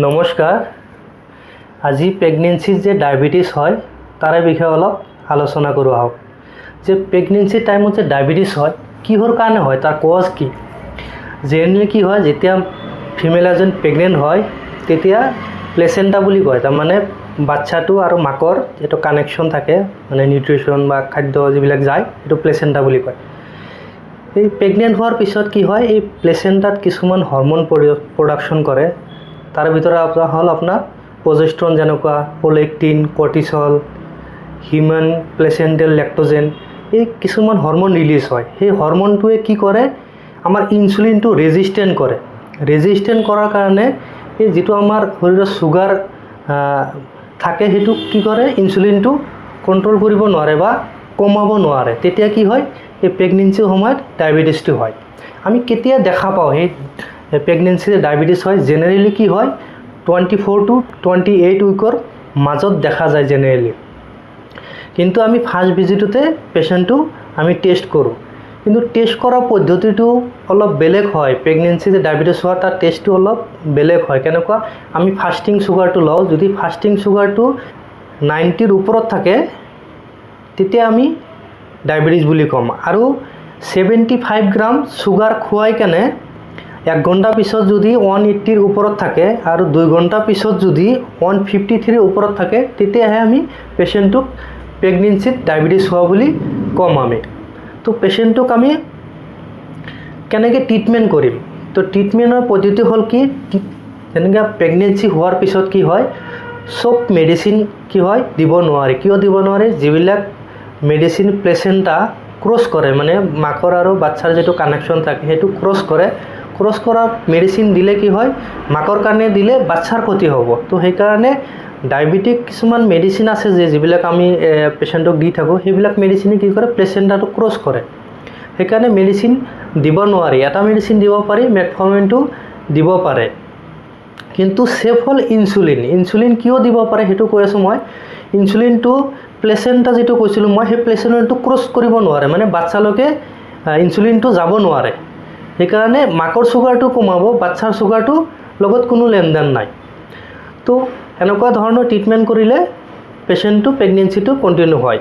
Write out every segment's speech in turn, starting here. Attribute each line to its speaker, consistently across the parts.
Speaker 1: নমস্কাৰ। আজি প্ৰেগনেন্সিত যে ডায়াবেটিছ হয় তাৰে বিষয়ে অলপ আলোচনা কৰোঁ আহক। যে প্ৰেগনেন্সি টাইমত যে ডায়াবেটিছ হয় কিহৰ কাৰণে হয়, তাৰ কজ কি? জেনেৰেলি কি হয়, যেতিয়া ফিমেল এজন প্ৰেগনেণ্ট হয় তেতিয়া প্লেচেণ্টা বুলি কয়, তাৰমানে বাচ্চাটো আৰু মাকৰ যিটো কানেকশ্যন থাকে, মানে নিউট্ৰিশ্যন বা খাদ্য যিবিলাক যায় সেইটো প্লেচেণ্টা বুলি কয়। এই প্ৰেগনেণ্ট হোৱাৰ পিছত কি হয়, এই প্লেচেণ্টাত কিছুমান হৰম'ন প্ৰডাকশ্যন কৰে। তাৰ ভিতৰত হ'ল আপোনাৰ প্ৰজেষ্ট্ৰন, যেনেকুৱা প্ৰলেক্টিন, কৰ্টিচল, হিউমেন প্লেচেণ্টেল লেক্টোজেন, এই কিছুমান হৰম'ন ৰিলিজ হয়। সেই হৰম'নটোৱে কি কৰে, আমাৰ ইনচুলিনটো ৰেজিষ্টেণ্ট কৰে। ৰেজিষ্টেণ্ট কৰাৰ কাৰণে এই যিটো আমাৰ শৰীৰত চুগাৰ থাকে সেইটো কি কৰে, ইনচুলিনটো কণ্ট্ৰল কৰিব নোৱাৰে বা কমাব নোৱাৰে। তেতিয়া কি হয়, এই প্ৰেগনেন্সিৰ সময়ত ডায়েবেটিছটো হয়। আমি কেতিয়া দেখা পাওঁ সেই প্ৰেগনেন্সিত ডায়েবেটিছ হয়? জেনেৰেলি কি হয়, 24 to 28 উইকৰ মাজত দেখা যায় জেনেৰেলি। কিন্তু আমি ফাৰ্ষ্ট ভিজিটতে পেচেণ্টটো আমি টেষ্ট কৰোঁ, কিন্তু টেষ্ট কৰাৰ পদ্ধতিটো অলপ বেলেগ হয়। প্ৰেগনেন্সিতে ডায়েবেটিছ হোৱাৰ তাৰ টেষ্টটো অলপ বেলেগ হয়। কেনেকুৱা, আমি ফাষ্টিং চুগাৰটো লওঁ। যদি ফাষ্টিং চুগাৰটো 90ৰ ওপৰত থাকে তেতিয়া আমি ডায়েবেটিছ বুলি ক'ম। আৰু 75 গ্ৰাম চুগাৰ খুৱাই কেনে 1 ঘণ্টা পিছত যদি 180ৰ ওপৰত থাকে আৰু 2 ঘণ্টা পিছত যদি 153ৰ ওপৰত থাকে তেতিয়াহে আমি পেচেণ্টটোক প্ৰেগনেন্সিত ডায়েবেটিছ হোৱা বুলি ক'ম আমি। তো পেচেণ্টটোক আমি কেনেকৈ ট্ৰিটমেণ্ট কৰিম? তো ট্ৰিটমেণ্টৰ পদ্ধতি হ'ল কি, যেনেকৈ প্ৰেগনেন্সি হোৱাৰ পিছত কি হয়, চব মেডিচিন কি হয় দিব নোৱাৰে। কিয় দিব নোৱাৰে? যিবিলাক মেডিচিন প্লেচেণ্টা ক্ৰছ কৰে, মানে মাকৰ আৰু বাচ্চাৰ যিটো কানেকশ্যন থাকে সেইটো ক্ৰছ কৰে। ক্ৰছ কৰা মেডিচিন দিলে কি হয়, মাকৰ কাৰণে দিলে বাচ্চাৰ ক্ষতি হ'ব। তো সেইকাৰণে ডায়েবেটিক কিছুমান মেডিচিন আছে যিবিলাক আমি পেচেণ্টক দি থাকোঁ, সেইবিলাক মেডিচিনে কি কৰে, প্লেচেণ্টাটো ক্ৰছ কৰে। সেইকাৰণে মেডিচিন দিব নোৱাৰি। এটা মেডিচিন দিব পাৰি, মেটফৰ্মিনটো দিব পাৰে। কিন্তু ছেফ হ'ল ইনচুলিন। ইনচুলিন কিয় দিব পাৰে সেইটো কৈ আছোঁ মই। ইনচুলিনটো প্লেচেণ্টা যিটো কৈছিলোঁ মই, সেই প্লেচেণ্টাটো ক্ৰছ কৰিব নোৱাৰে, মানে বাচ্চালৈকে ইনচুলিনটো যাব নোৱাৰে। সেইকাৰণে মাকৰ চুগাৰটো কমাব, বাচ্চাৰ চুগাৰটো লগত কোনো লেনদেন নাই। তো এনেকুৱা ধৰণৰ ট্ৰিটমেণ্ট কৰিলে পেচেণ্টটো প্ৰেগনেন্সিটো কণ্টিনিউ হয়।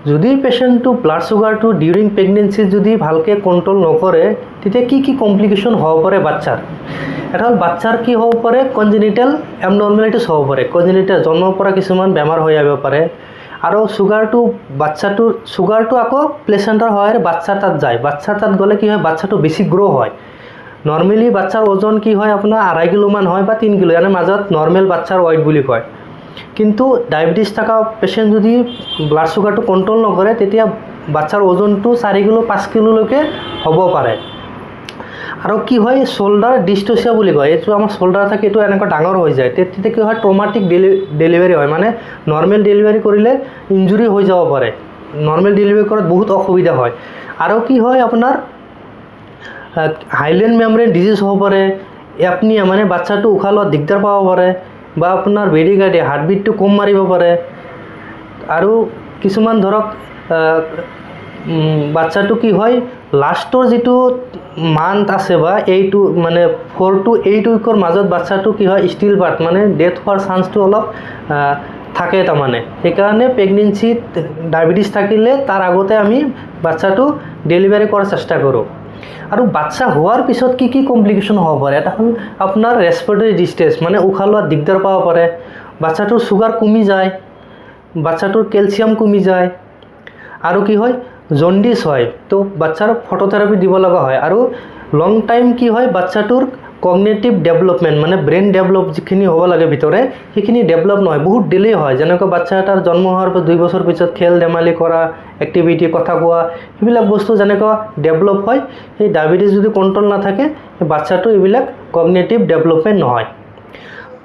Speaker 1: যদি পেচেণ্টটো ব্লাড চুগাৰটো ডিউৰিং প্ৰেগনেন্সিত যদি ভালকৈ কণ্ট্ৰল নকৰে তেতিয়া কি কি কমপ্লিকেশ্যন হ'ব পাৰে বাচ্চাৰ? এটা হ'ল বাচ্চাৰ কি হ'ব পাৰে, কনজেনিটেল এবনৰ্মেলিটিছ হ'ব পাৰে। কনজেনিটেল জন্মৰ পৰা কিছুমান বেমাৰ হৈ আহিব পাৰে। আৰু চুগাৰটো আকৌ প্লেচেণ্টাৰ সহায়েৰে বাচ্চাৰ তাত যায়। বাচ্চাৰ তাত গ'লে কি হয়, বাচ্চাটো বেছি গ্ৰ' হয়। নৰ্মেলি বাচ্চাৰ ওজন কি হয়, আপোনাৰ 2.5 কিলোমান হয় বা 3 কিলো, ইয়াৰ মাজত নৰ্মেল বাচ্চাৰ ৱেইট বুলি কয়। কিন্তু ডায়েবেটিছ থকা পেচেণ্ট যদি ব্লাড চুগাৰটো কণ্ট্ৰল নকৰে তেতিয়া বাচ্চাৰ ওজনটো 4 কিলো 5 কিলোলৈকে হ'ব পাৰে। আৰু কি হয়, শোল্ডাৰ ডিষ্টচিয়া বুলি কয়। এইটো আমাৰ শোল্ডাৰ থাকে, এইটো এনেকুৱা ডাঙৰ হৈ যায়। তেতিয়া কি হয়, ট্ৰমাটিক ডেলিভাৰী হয়, মানে নৰ্মেল ডেলিভাৰী কৰিলে ইঞ্জুৰি হৈ যাব পাৰে। নৰ্মেল ডেলিভাৰী কৰাত বহুত অসুবিধা হয়। আৰু কি হয়, আপোনাৰ হাইলেণ্ড মেমব্ৰেইন ডিজিজ হ'ব পাৰে, এপনিয়া মানে বাচ্চাটো উশাহ লোৱাত দিগদাৰ পাব পাৰে, বা আপোনাৰ বেৰিকাৰ্ডিয়া, হাৰ্টবিটটো কম মাৰিব পাৰে। আৰু কিছুমান ধৰক বাচ্চাটো কি হয়, লাষ্টৰ যিটো মান্থ আছে বা 4 to 8 উইকৰ মাজত বাচ্চাটো কি হয়, ষ্টিল বাৰ্থ, মানে ডেথ হোৱাৰ চান্সটো অলপ থাকে তাৰমানে। সেইকাৰণে প্ৰেগনেন্সিত ডায়েবেটিছ থাকিলে তাৰ আগতে আমি বাচ্চাটো ডেলিভাৰী কৰাৰ চেষ্টা কৰোঁ। আৰু বাচ্চা হোৱাৰ পিছত কি কি কমপ্লিকেশ্যন হ'ব পাৰে? এটা হ'ল আপোনাৰ ৰেছপিৰেটৰী ডিষ্ট্ৰেছ, মানে উশাহ লোৱাত দিগদাৰ পাব পাৰে। বাচ্চাটোৰ চুগাৰ কমি যায়, বাচ্চাটোৰ কেলছিয়াম কমি যায়। আৰু কি হয়, জণ্ডিছ হয়, তো বাচ্চাৰ ফটোথেৰাপি দিব লগা হয়। আৰু লং টাইম কি হয়, বাচ্চাটোৰ কগনিটিভ ডেভেলপমেণ্ট, মানে ব্ৰেইন ডেভেলপ যিখিনি হ'ব লাগে ভিতৰে, সেইখিনি ডেভেলপ নহয়, বহুত ডিলে হয়। যেনেকৈ বাচ্চা এটাৰ জন্ম হোৱাৰ পৰা 2 বছৰ পিছত খেল ধেমালি কৰা, এক্টিভিটি, কথা কোৱা, সেইবিলাক বস্তু যেনেকুৱা ডেভেলপ হয়, সেই ডায়েবেটিছ যদি কণ্ট্ৰল নাথাকে সেই বাচ্চাটো এইবিলাক কগনিটিভ ডেভেলপমেণ্ট নহয়।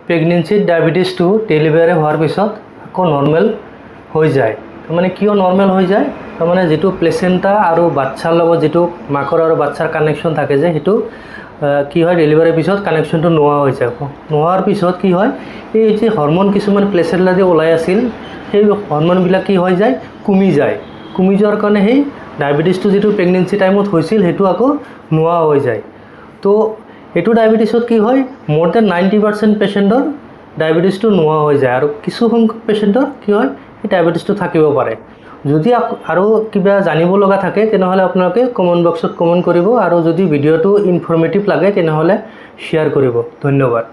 Speaker 1: প্ৰেগনেন্সিত ডায়েবেটিছটো ডেলিভাৰী হোৱাৰ পিছত আকৌ নৰ্মেল হৈ যায়। তাৰমানে কিয় নৰ্মেল হৈ যায়, তাৰমানে যিটো প্লেচেণ্টা আৰু বাচ্চাৰ লগত যিটো মাকৰ আৰু বাচ্চাৰ কানেকশ্যন থাকে যে, সেইটো কি হয়, ডেলিভাৰীৰ পিছত কানেকশ্যনটো নোহোৱা হৈ যায়। নোহোৱাৰ পিছত কি হয়, এই যে হৰম'ন কিছুমান প্লেচেণ্টা যে ওলাই আছিল, সেই হৰম'নবিলাক কি হৈ যায়, কমি যায়। কমি যোৱাৰ কাৰণে সেই ডায়েবেটিছটো যিটো প্ৰেগনেন্সি টাইমত হৈছিল সেইটো আকৌ নোহোৱা হৈ যায়। তো এইটো ডায়েবেটিছত কি হয় মোৰ দেন 90% পেচেণ্টৰ ডায়েবেটিছটো নোহোৱা হৈ যায় আৰু কিছু সংখ্যক পেচেণ্টৰ কি হয় এই ডায়েবেটিছটো থাকিব পাৰে যদি আৰু কিবা জানিব লগা থাকে তেনেহ'লে আপোনালোকে কমেণ্ট বক্সত কমেণ্ট কৰিব আৰু যদি ভিডিঅ'টো ইনফৰ্মেটিভ লাগে তেনেহ'লে শ্বেয়াৰ কৰিব ধন্যবাদ